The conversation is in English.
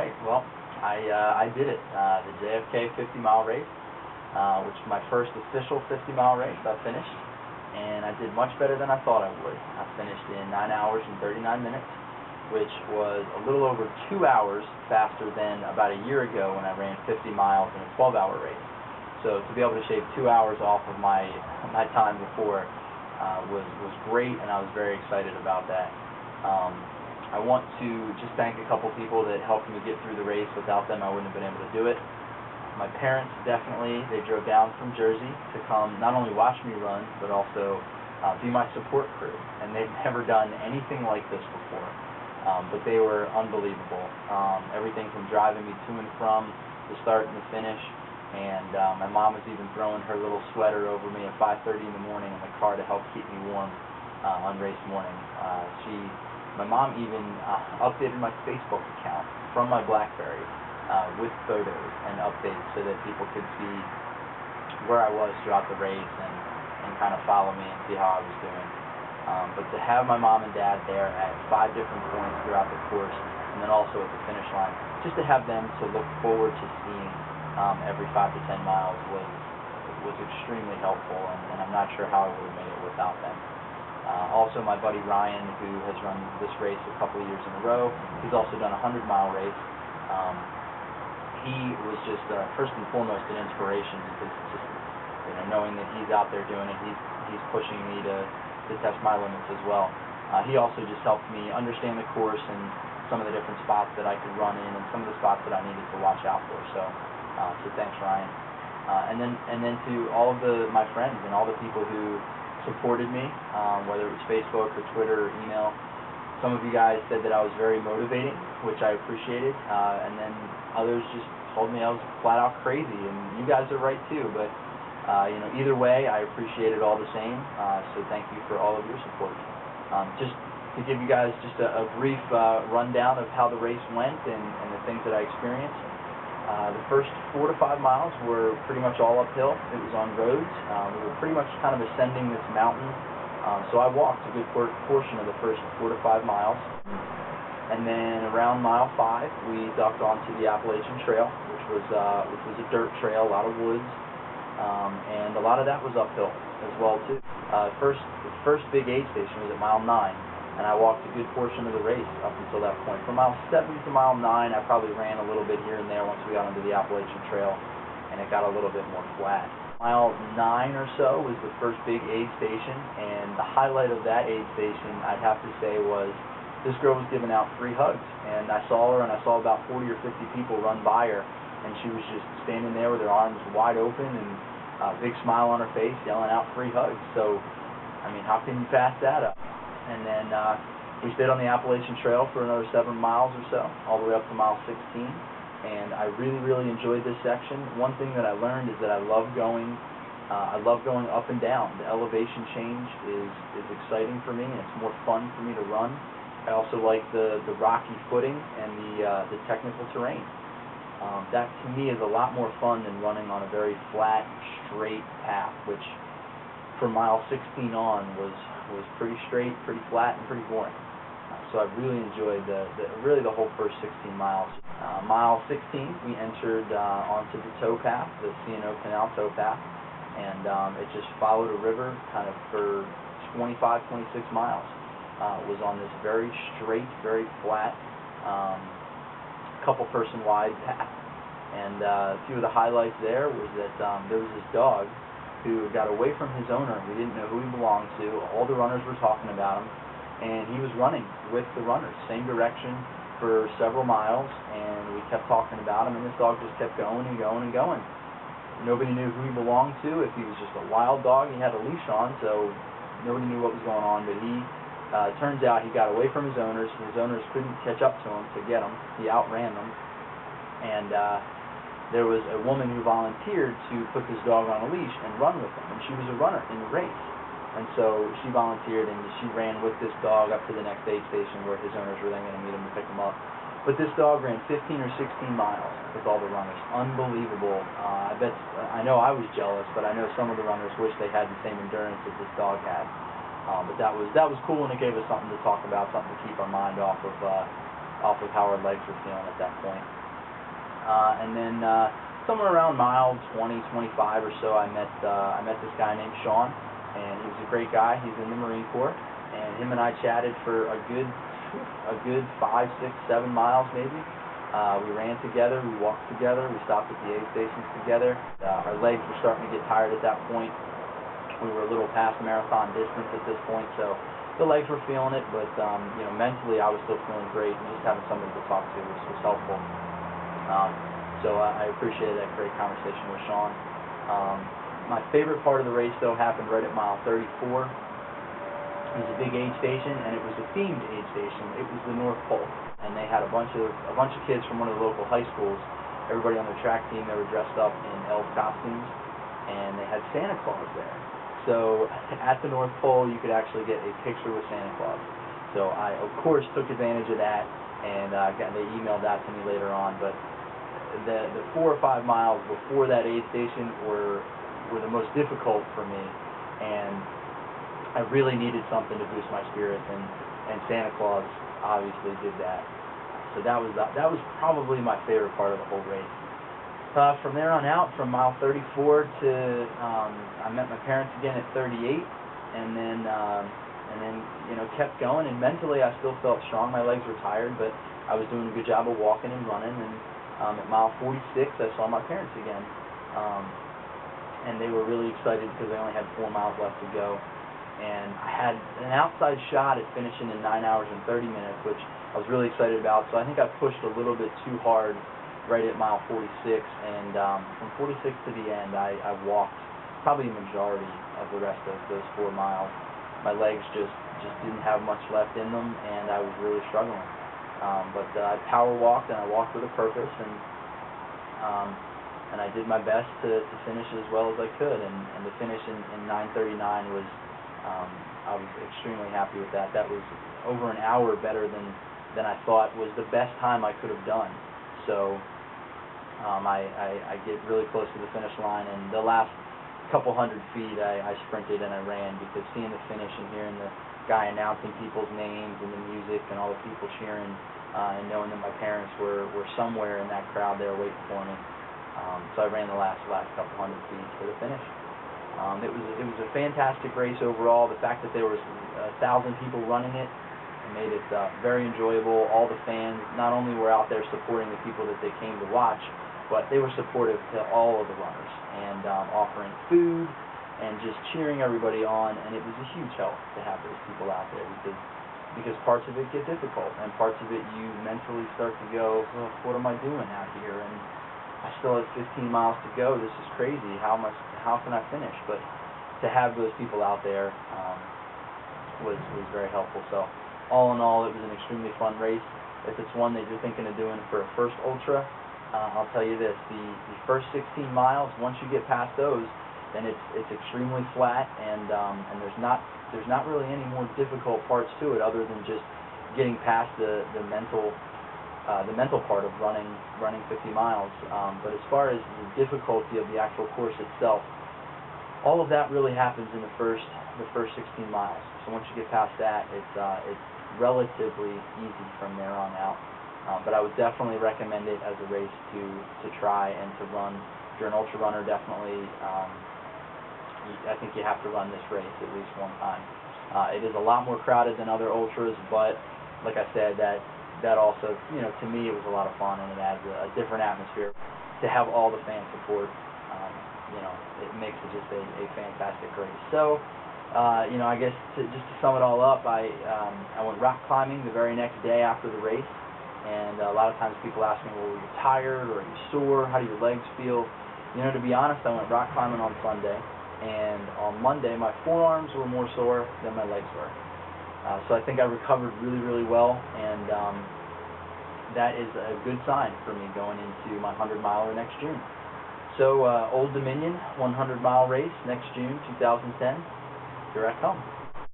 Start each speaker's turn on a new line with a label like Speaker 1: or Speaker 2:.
Speaker 1: right. Well, I did it. The JFK 50-mile race, which was my first official 50-mile race. I finished, and I did much better than I thought I would. I finished in 9 hours and 39 minutes, which was a little over 2 hours faster than about a year ago when I ran 50 miles in a 12-hour race. So to be able to shave 2 hours off of my time before was great, and I was very excited about that. I want to just thank a couple people that helped me get through the race. Without them, I wouldn't have been able to do it. My parents, definitely, they drove down from Jersey to come not only watch me run, but also be my support crew. And they've never done anything like this before. But they were unbelievable. Everything from driving me to and from the start and the finish. And my mom was even throwing her little sweater over me at 5:30 in the morning in the car to help keep me warm on race morning. My mom even updated my Facebook account from my BlackBerry with photos and updates so that people could see where I was throughout the race and kind of follow me and see how I was doing. But to have my mom and dad there at 5 different points throughout the course, and then also at the finish line, just to have them to look forward to seeing every 5 to 10 miles was extremely helpful, and I'm not sure how I would have made it without them. Also, my buddy Ryan, who has run this race a couple of years in a row, he's also done a 100-mile race. He was just first and foremost an inspiration, because just knowing that he's out there doing it, he's pushing me to test my limits as well. He also just helped me understand the course and some of the different spots that I could run in and some of the spots that I needed to watch out for. So thanks, Ryan. And then to all of my friends and all the people who supported me, whether it was Facebook or Twitter or email. Some of you guys said that I was very motivating, which I appreciated, and then others just told me I was flat out crazy, and you guys are right too. But either way, I appreciate it all the same. So thank you for all of your support. Just to give you guys just a brief rundown of how the race went and the things that I experienced. The first 4 to 5 miles were pretty much all uphill. It was on roads. We were pretty much kind of ascending this mountain. So I walked a good portion of the first 4 to 5 miles. And then around mile 5, we ducked onto the Appalachian Trail, which was a dirt trail, a lot of woods. And a lot of that was uphill as well too. The first big aid station was at mile 9. And I walked a good portion of the race up until that point. From mile 7 to mile 9, I probably ran a little bit here and there once we got onto the Appalachian Trail, and it got a little bit more flat. Mile 9 or so was the first big aid station, and the highlight of that aid station, I'd have to say, was this girl was giving out free hugs. And I saw her, and I saw about 40 or 50 people run by her, and she was just standing there with her arms wide open and a big smile on her face, yelling out free hugs. So, I mean, how can you pass that up? And then we stayed on the Appalachian Trail for another 7 miles or so, all the way up to mile 16. And I really, really enjoyed this section. One thing that I learned is that I love going up and down. The elevation change is exciting for me, and it's more fun for me to run. I also like the rocky footing and the technical terrain. That to me is a lot more fun than running on a very flat, straight path, which from mile 16 on was pretty straight, pretty flat, and pretty boring. So I really enjoyed really the whole first 16 miles. Mile 16, we entered onto the towpath, the C&O Canal towpath, and it just followed a river kind of for 25, 26 miles. It was on this very straight, very flat, couple-person wide path. And a few of the highlights there was that there was this dog who got away from his owner. We didn't know who he belonged to. All the runners were talking about him, and he was running with the runners, same direction for several miles, and we kept talking about him, and this dog just kept going and going and going. Nobody knew who he belonged to, if he was just a wild dog. He had a leash on, so nobody knew what was going on, but turns out he got away from his owners. His owners couldn't catch up to him to get him. He outran them, and there was a woman who volunteered to put this dog on a leash and run with him, and she was a runner in the race. And so she volunteered, and she ran with this dog up to the next aid station where his owners were then going to meet him to pick him up. But this dog ran 15 or 16 miles with all the runners. Unbelievable. I know I was jealous, but I know some of the runners wish they had the same endurance that this dog had. But that was cool, and it gave us something to talk about, something to keep our mind off of off of how our legs were feeling at that point. And then somewhere around mile 20, 25 or so, I met this guy named Sean, and he was a great guy. He's in the Marine Corps, and him and I chatted for a good 5, 6, 7 miles maybe. We ran together, we walked together, we stopped at the aid stations together. Our legs were starting to get tired at that point. We were a little past marathon distance at this point, so the legs were feeling it, but mentally I was still feeling great, and just having somebody to talk to was helpful. So I appreciated that great conversation with Sean. My favorite part of the race, though, happened right at mile 34. It was a big aid station, and it was a themed aid station. It was the North Pole, and they had a bunch of kids from one of the local high schools. Everybody on the track team, they were dressed up in elf costumes, and they had Santa Claus there. So at the North Pole, you could actually get a picture with Santa Claus. So I, of course, took advantage of that, and they emailed that to me later on. But the 4 or 5 miles before that aid station were the most difficult for me, and I really needed something to boost my spirits, and Santa Claus obviously did that. So that was probably my favorite part of the whole race. From there on out, from mile 34 to I met my parents again at 38, and then kept going. And mentally, I still felt strong. My legs were tired, but I was doing a good job of walking and running. And at mile 46, I saw my parents again, and they were really excited because they only had 4 miles left to go. And I had an outside shot at finishing in 9 hours and 30 minutes, which I was really excited about. So I think I pushed a little bit too hard right at mile 46, and from 46 to the end, I walked probably a majority of the rest of those 4 miles. My legs just didn't have much left in them, and I was really struggling. But I power walked, and I walked with a purpose, and I did my best to finish as well as I could, and to finish in 9:39 was, I was extremely happy with that. That was over an hour better than I thought was the best time I could have done. So I get really close to the finish line, and the last couple hundred feet I sprinted and I ran, because seeing the finish and hearing the guy announcing people's names and the music and all the people cheering, and knowing that my parents were somewhere in that crowd there waiting for me. So I ran the last couple hundred feet to the finish. It was a fantastic race overall. The fact that there was 1,000 people running it made it very enjoyable. All the fans not only were out there supporting the people that they came to watch, but they were supportive to all of the runners, and offering food and just cheering everybody on. And it was a huge help to have those people out there, because parts of it get difficult, and parts of it you mentally start to go, oh, what am I doing out here? And I still have 15 miles to go. This is crazy. How can I finish? But to have those people out there was very helpful. So all in all, it was an extremely fun race. If it's one that you're thinking of doing for a first ultra, I'll tell you this: the first 16 miles, once you get past those, then it's extremely flat, and there's not really any more difficult parts to it other than just getting past the mental part of running 50 miles. But as far as the difficulty of the actual course itself, all of that really happens in the first 16 miles. So once you get past that, it's relatively easy from there on out. But I would definitely recommend it as a race to try and to run. If you're an ultra runner, definitely, I think you have to run this race at least one time. It is a lot more crowded than other ultras, but like I said, that also, to me, it was a lot of fun, and it adds a different atmosphere. To have all the fan support, it makes it just a fantastic race. So, I guess just to sum it all up, I went rock climbing the very next day after the race, and a lot of times people ask me, well, were you tired, or are you sore? How do your legs feel? To be honest, I went rock climbing on Sunday, and on Monday my forearms were more sore than my legs were. So I think I recovered really, really well, and that is a good sign for me going into my 100-miler next June. So Old Dominion 100-mile race next June 2010. Here I come.